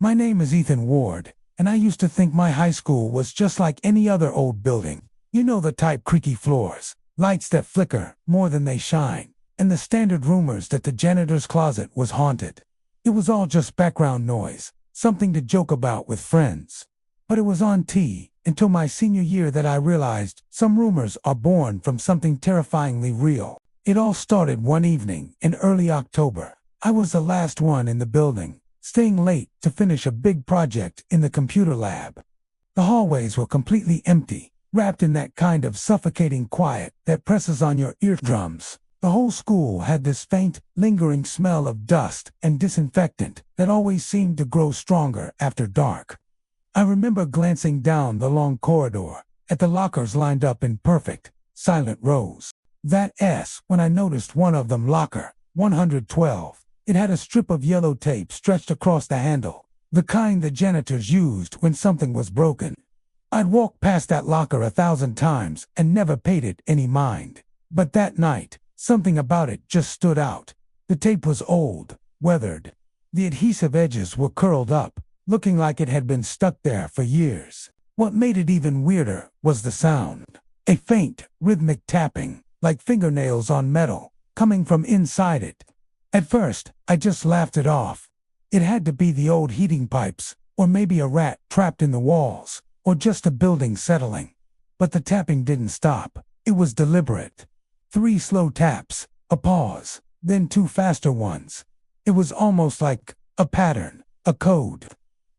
My name is Ethan Ward, and I used to think my high school was just like any other old building. You know, the type: creaky floors, lights that flicker more than they shine, and the standard rumors that the janitor's closet was haunted. It was all just background noise, something to joke about with friends. But it was on until my senior year that I realized some rumors are born from something terrifyingly real. It all started one evening in early October. I was the last one in the building, staying late to finish a big project in the computer lab. The hallways were completely empty, wrapped in that kind of suffocating quiet that presses on your eardrums. The whole school had this faint, lingering smell of dust and disinfectant that always seemed to grow stronger after dark. I remember glancing down the long corridor at the lockers lined up in perfect, silent rows. That's when I noticed one of them, locker 112. It had a strip of yellow tape stretched across the handle, the kind the janitors used when something was broken. I'd walked past that locker 1,000 times and never paid it any mind. But that night, something about it just stood out. The tape was old, weathered. The adhesive edges were curled up, looking like it had been stuck there for years. What made it even weirder was the sound. A faint, rhythmic tapping, like fingernails on metal, coming from inside it. At first, I just laughed it off. It had to be the old heating pipes, or maybe a rat trapped in the walls, or just a building settling. But the tapping didn't stop. It was deliberate. 3 slow taps, a pause, then 2 faster ones. It was almost like a pattern, a code.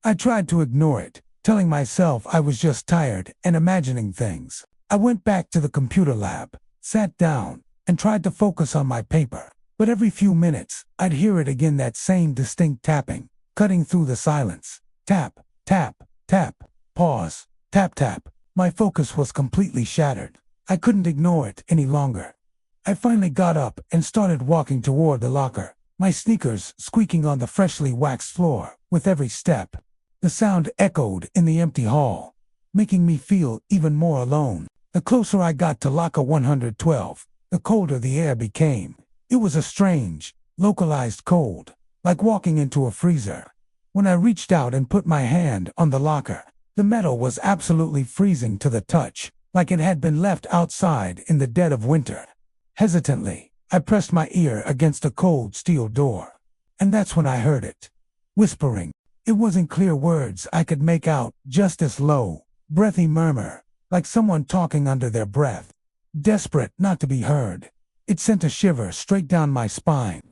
I tried to ignore it, telling myself I was just tired and imagining things. I went back to the computer lab, sat down, and tried to focus on my paper. But every few minutes, I'd hear it again, that same distinct tapping, cutting through the silence. Tap, tap, tap, pause, tap, tap. My focus was completely shattered. I couldn't ignore it any longer. I finally got up and started walking toward the locker, my sneakers squeaking on the freshly waxed floor with every step. The sound echoed in the empty hall, making me feel even more alone. The closer I got to locker 112, the colder the air became. It was a strange, localized cold, like walking into a freezer. When I reached out and put my hand on the locker, the metal was absolutely freezing to the touch, like it had been left outside in the dead of winter. Hesitantly, I pressed my ear against a cold steel door. And that's when I heard it. Whispering. It wasn't clear words I could make out, just this low, breathy murmur, like someone talking under their breath. Desperate not to be heard. It sent a shiver straight down my spine.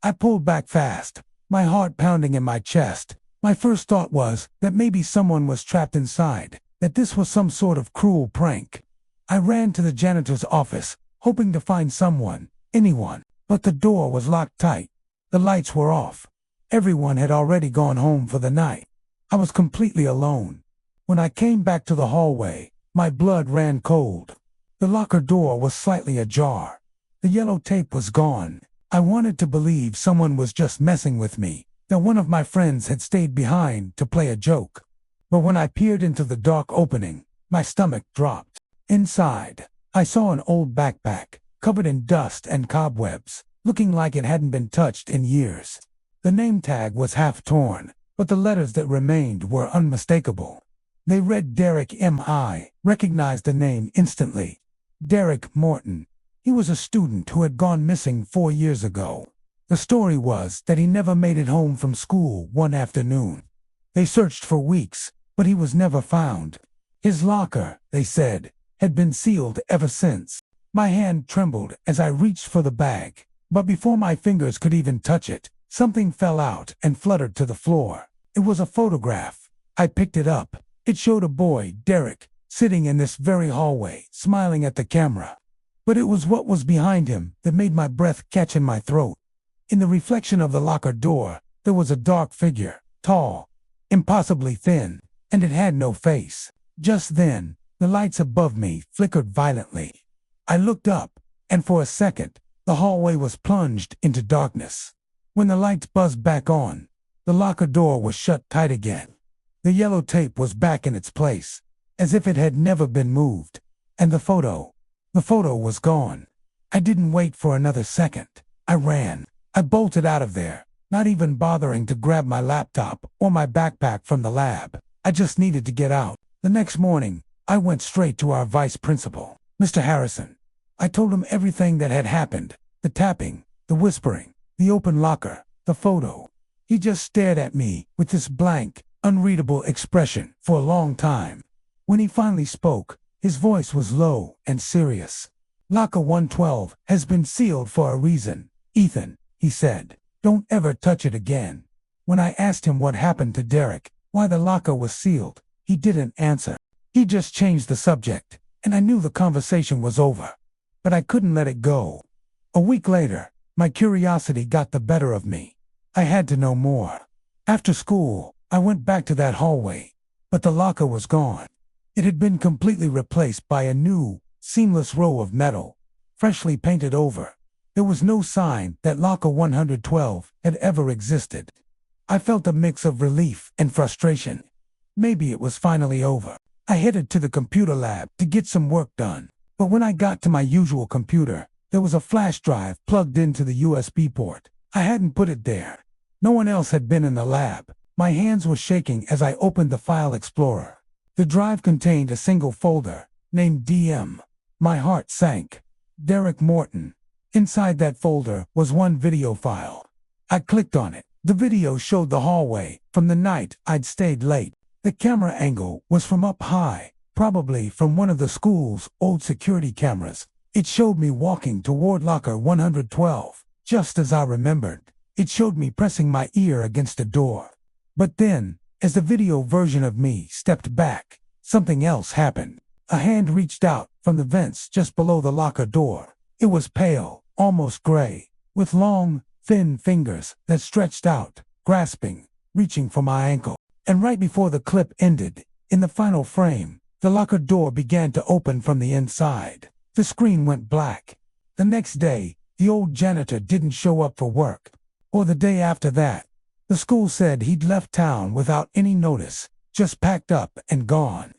I pulled back fast, my heart pounding in my chest. My first thought was that maybe someone was trapped inside, that this was some sort of cruel prank. I ran to the janitor's office, hoping to find someone, anyone, but the door was locked tight. The lights were off. Everyone had already gone home for the night. I was completely alone. When I came back to the hallway, my blood ran cold. The locker door was slightly ajar. The yellow tape was gone. I wanted to believe someone was just messing with me, that one of my friends had stayed behind to play a joke. But when I peered into the dark opening, my stomach dropped. Inside, I saw an old backpack, covered in dust and cobwebs, looking like it hadn't been touched in years. The name tag was half torn, but the letters that remained were unmistakable. They read Derek M. I recognized the name instantly. Derek Morton. He was a student who had gone missing 4 years ago. The story was that he never made it home from school one afternoon. They searched for weeks, but he was never found. His locker, they said, had been sealed ever since. My hand trembled as I reached for the bag, but before my fingers could even touch it, something fell out and fluttered to the floor. It was a photograph. I picked it up. It showed a boy, Derek, sitting in this very hallway, smiling at the camera. But it was what was behind him that made my breath catch in my throat. In the reflection of the locker door, there was a dark figure, tall, impossibly thin, and it had no face. Just then, the lights above me flickered violently. I looked up, and for a second, the hallway was plunged into darkness. When the lights buzzed back on, the locker door was shut tight again. The yellow tape was back in its place, as if it had never been moved. And the photo was gone. I didn't wait for another second. I ran. I bolted out of there, not even bothering to grab my laptop or my backpack from the lab. I just needed to get out. The next morning, I went straight to our vice principal, Mr. Harrison. I told him everything that had happened, the tapping, the whispering, the open locker, the photo. He just stared at me with this blank, unreadable expression for a long time. When he finally spoke, his voice was low and serious. "Locker 112 has been sealed for a reason, Ethan," he said. "Don't ever touch it again." When I asked him what happened to Derek, why the locker was sealed, he didn't answer. He just changed the subject, and I knew the conversation was over. But I couldn't let it go. A week later, my curiosity got the better of me. I had to know more. After school, I went back to that hallway, but the locker was gone. It had been completely replaced by a new, seamless row of metal, freshly painted over. There was no sign that locker 112 had ever existed. I felt a mix of relief and frustration. Maybe it was finally over. I headed to the computer lab to get some work done. But when I got to my usual computer, there was a flash drive plugged into the USB port. I hadn't put it there. No one else had been in the lab. My hands were shaking as I opened the file explorer. The drive contained a single folder, named DM. My heart sank. Derek Morton. Inside that folder was one video file. I clicked on it. The video showed the hallway from the night I'd stayed late. The camera angle was from up high, probably from one of the school's old security cameras. It showed me walking toward locker 112, just as I remembered. It showed me pressing my ear against a door. But then, as the video version of me stepped back, something else happened. A hand reached out from the vents just below the locker door. It was pale, almost gray, with long, thin fingers that stretched out, grasping, reaching for my ankle. And right before the clip ended, in the final frame, the locker door began to open from the inside. The screen went black. The next day, the old janitor didn't show up for work. Or the day after that. The school said he'd left town without any notice, just packed up and gone.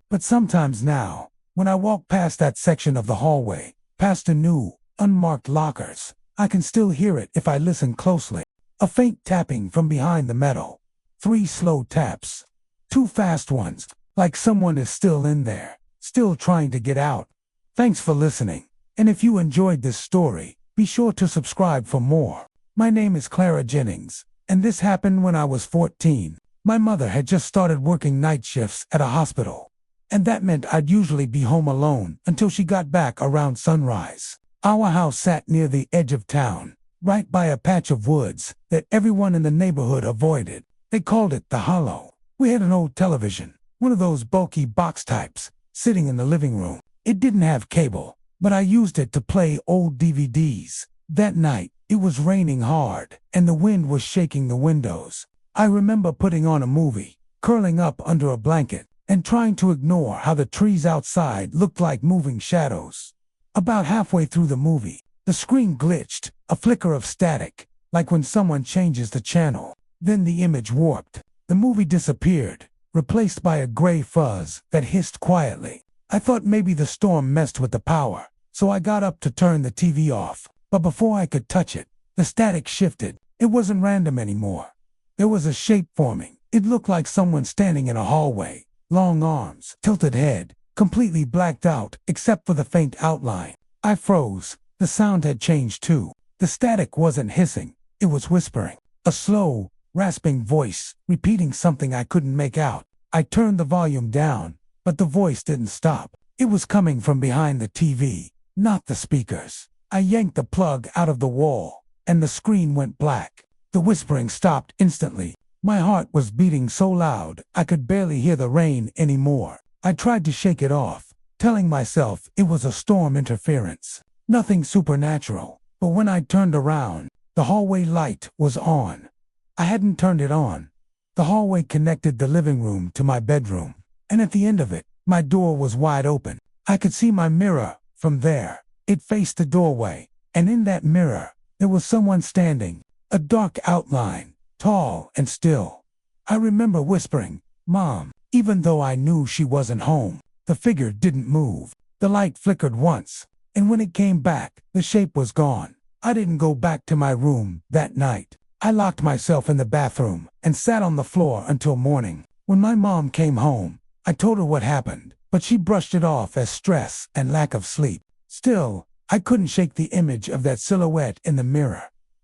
But sometimes now, when I walk past that section of the hallway, past the new, unmarked lockers, I can still hear it if I listen closely. A faint tapping from behind the metal. 3 slow taps. 2 fast ones, like someone is still in there, still trying to get out. Thanks for listening. And if you enjoyed this story, be sure to subscribe for more. My name is Clara Jennings, and this happened when I was 14. My mother had just started working night shifts at a hospital, and that meant I'd usually be home alone until she got back around sunrise. Our house sat near the edge of town, right by a patch of woods that everyone in the neighborhood avoided. They called it the Hollow. We had an old television, one of those bulky box types, sitting in the living room. It didn't have cable, but I used it to play old DVDs. That night, it was raining hard, and the wind was shaking the windows. I remember putting on a movie, curling up under a blanket, and trying to ignore how the trees outside looked like moving shadows. About halfway through the movie, the screen glitched, a flicker of static, like when someone changes the channel. Then the image warped. The movie disappeared, replaced by a gray fuzz that hissed quietly. I thought maybe the storm messed with the power, so I got up to turn the TV off. But before I could touch it, the static shifted. It wasn't random anymore. There was a shape forming. It looked like someone standing in a hallway. Long arms, tilted head, completely blacked out except for the faint outline. I froze. The sound had changed too. The static wasn't hissing. It was whispering. A slow, rasping voice, repeating something I couldn't make out. I turned the volume down, but the voice didn't stop. It was coming from behind the TV, not the speakers. I yanked the plug out of the wall, and the screen went black. The whispering stopped instantly. My heart was beating so loud I could barely hear the rain anymore. I tried to shake it off, telling myself it was a storm interference. Nothing supernatural. But when I turned around, the hallway light was on. I hadn't turned it on. The hallway connected the living room to my bedroom, and at the end of it, my door was wide open. I could see my mirror from there. It faced the doorway, and in that mirror, there was someone standing, a dark outline, tall and still. I remember whispering, "Mom," even though I knew she wasn't home. The figure didn't move. The light flickered once, and when it came back, the shape was gone. I didn't go back to my room that night. I locked myself in the bathroom and sat on the floor until morning. When my mom came home, I told her what happened, but she brushed it off as stress and lack of sleep. Still, I couldn't shake the image of that silhouette in the mirror.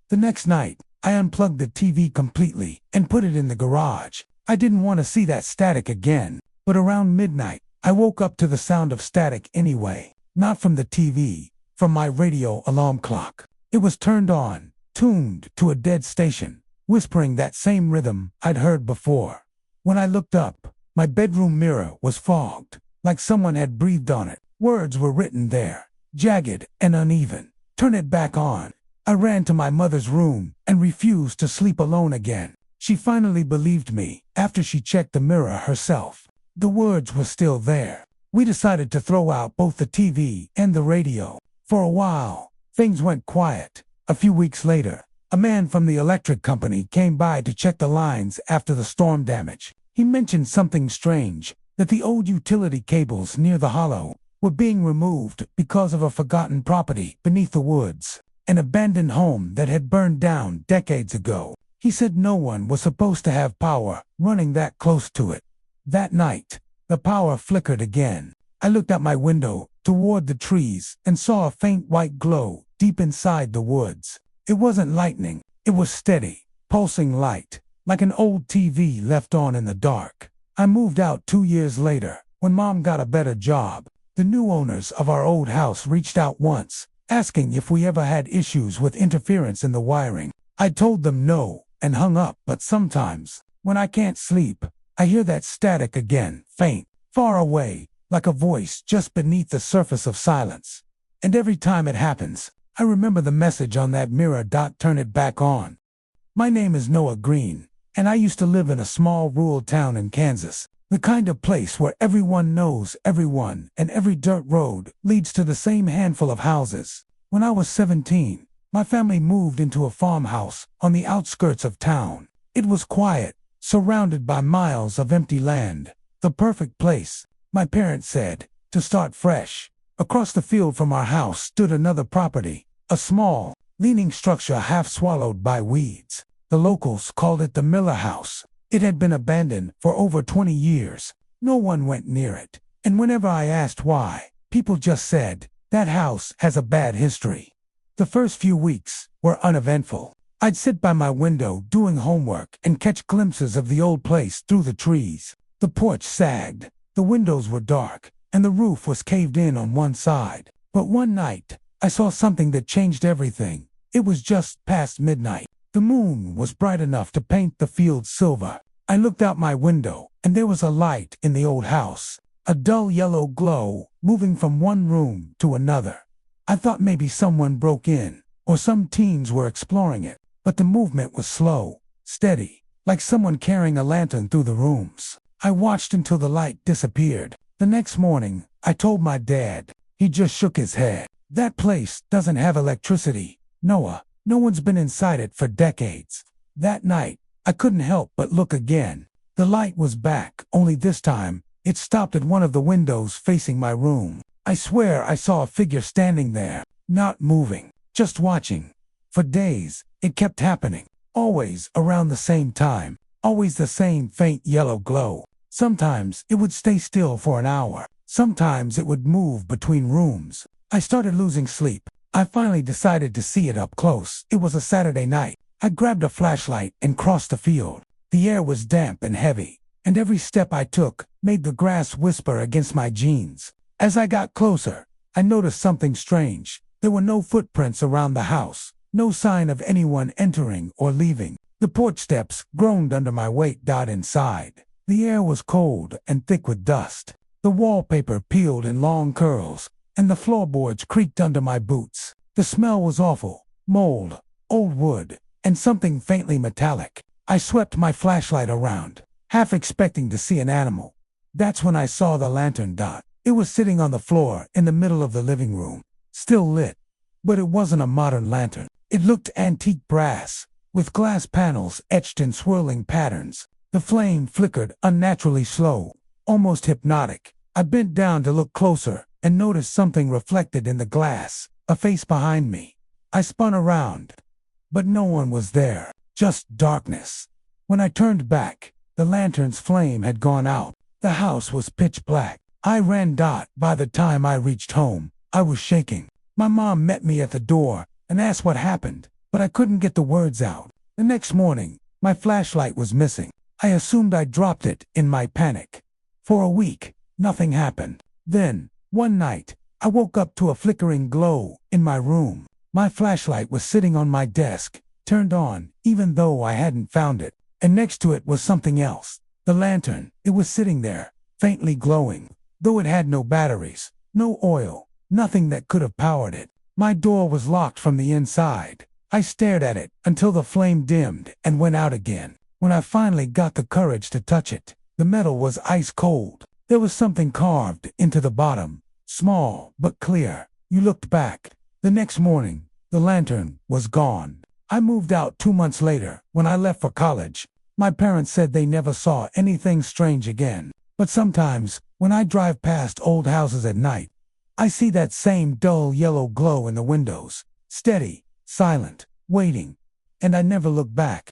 The next night, I unplugged the TV completely and put it in the garage. I didn't want to see that static again, but around midnight, I woke up to the sound of static anyway. Not from the TV, from my radio alarm clock. It was turned on, tuned to a dead station, whispering that same rhythm I'd heard before. When I looked up, my bedroom mirror was fogged, like someone had breathed on it. Words were written there, jagged and uneven. Turn it back on. I ran to my mother's room and refused to sleep alone again. She finally believed me after she checked the mirror herself. The words were still there. We decided to throw out both the TV and the radio. For a while, things went quiet. A few weeks later, a man from the electric company came by to check the lines after the storm damage. He mentioned something strange, that the old utility cables near the hollow were being removed because of a forgotten property beneath the woods, an abandoned home that had burned down decades ago. He said no one was supposed to have power running that close to it. That night, the power flickered again. I looked out my window toward the trees and saw a faint white glow deep inside the woods. It wasn't lightning, it was steady, pulsing light, like an old TV left on in the dark. I moved out 2 years later, when Mom got a better job. The new owners of our old house reached out once, asking if we ever had issues with interference in the wiring. I told them no, and hung up, but sometimes, when I can't sleep, I hear that static again, faint, far away, like a voice just beneath the surface of silence. And every time it happens, I remember the message on that mirror. Turn it back on. My name is Noah Green, and I used to live in a small rural town in Kansas, the kind of place where everyone knows everyone and every dirt road leads to the same handful of houses. When I was 17, my family moved into a farmhouse on the outskirts of town. It was quiet, surrounded by miles of empty land. The perfect place, my parents said, to start fresh. Across the field from our house stood another property, a small, leaning structure half swallowed by weeds. The locals called it the Miller House. It had been abandoned for over 20 years. No one went near it. And whenever I asked why, people just said, that house has a bad history. The first few weeks were uneventful. I'd sit by my window doing homework and catch glimpses of the old place through the trees. The porch sagged, the windows were dark, and the roof was caved in on one side. But one night, I saw something that changed everything. It was just past midnight. The moon was bright enough to paint the fields silver. I looked out my window, and there was a light in the old house, a dull yellow glow moving from one room to another. I thought maybe someone broke in, or some teens were exploring it, but the movement was slow, steady, like someone carrying a lantern through the rooms. I watched until the light disappeared. The next morning, I told my dad. He just shook his head. That place doesn't have electricity, Noah. No one's been inside it for decades. That night, I couldn't help but look again. The light was back, only this time, it stopped at one of the windows facing my room. I swear I saw a figure standing there, not moving, just watching. For days, it kept happening, always around the same time, always the same faint yellow glow. Sometimes it would stay still for an hour. Sometimes it would move between rooms. I started losing sleep. I finally decided to see it up close. It was a Saturday night. I grabbed a flashlight and crossed the field. The air was damp and heavy, and every step I took made the grass whisper against my jeans. As I got closer, I noticed something strange. There were no footprints around the house, no sign of anyone entering or leaving. The porch steps groaned under my weight. Inside, the air was cold and thick with dust. The wallpaper peeled in long curls, and the floorboards creaked under my boots. The smell was awful. Mold, old wood, and something faintly metallic. I swept my flashlight around, half expecting to see an animal. That's when I saw the lantern. It was sitting on the floor in the middle of the living room, still lit. But it wasn't a modern lantern. It looked antique brass, with glass panels etched in swirling patterns. The flame flickered unnaturally slow, almost hypnotic. I bent down to look closer and noticed something reflected in the glass, a face behind me. I spun around, but no one was there, just darkness. When I turned back, the lantern's flame had gone out. The house was pitch black. I ran. By the time I reached home, I was shaking. My mom met me at the door and asked what happened, but I couldn't get the words out. The next morning, my flashlight was missing. I assumed I dropped it in my panic. For a week, nothing happened. Then, one night, I woke up to a flickering glow in my room. My flashlight was sitting on my desk, turned on, even though I hadn't found it. And next to it was something else. The lantern. It was sitting there, faintly glowing, though it had no batteries, no oil, nothing that could have powered it. My door was locked from the inside. I stared at it until the flame dimmed and went out again. When I finally got the courage to touch it, the metal was ice cold. There was something carved into the bottom, small but clear. You looked back. The next morning, the lantern was gone. I moved out 2 months later. When I left for college, my parents said they never saw anything strange again. But sometimes, when I drive past old houses at night, I see that same dull yellow glow in the windows, steady, silent, waiting, and I never look back.